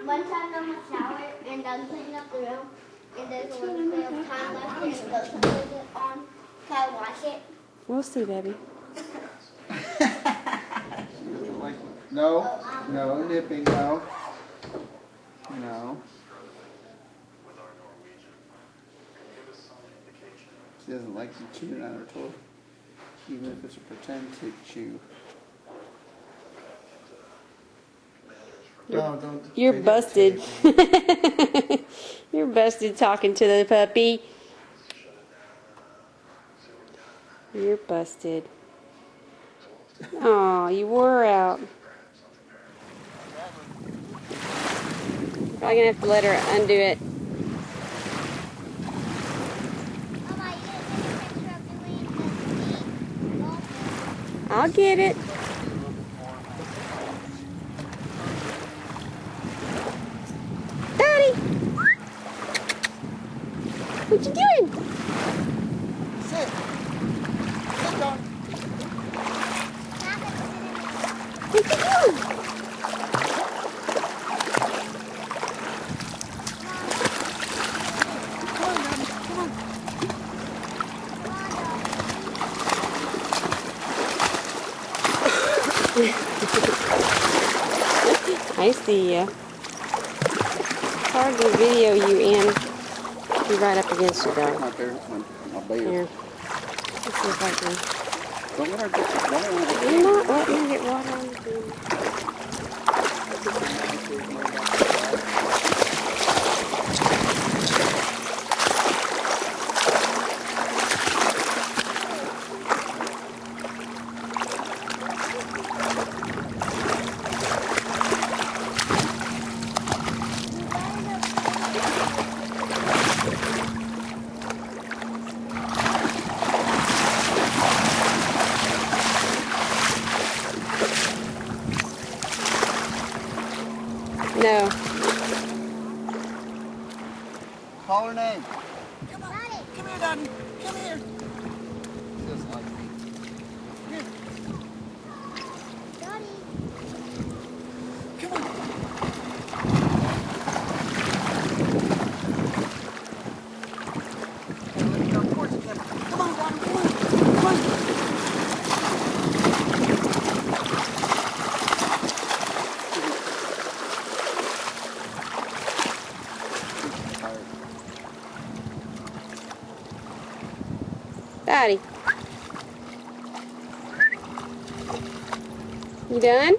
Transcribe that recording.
One time I'm in the shower and I'm cleaning up the room and there's a little bit of time left and it goes on. Can I wash it? We'll see, baby. No, no nipping, no. No. She doesn't like you chewing on her toe, even if it's a pretend to chew. You're busted. You're busted talking to the puppy. You're busted. Oh, you wore her out. Probably gonna have to let her undo it. I'll get it. Daddy! What you doing? Sit. Sit down. What you doing? Come on, Daddy. Come on. I see ya. It's hard to video you and be right up against your dog. My favorite one. I'll bait her. Here. Let's see if I can. Don't let her get water on her You're not letting her get water on the thing. No. Call her name. Come on. Daddy. Come here, Daddy. Come here. She doesn't like me. Come here. Daddy. Come on. Hey, let me go. Of course you can. Come on, Daddy. Come on. Come on. Daddy. You done?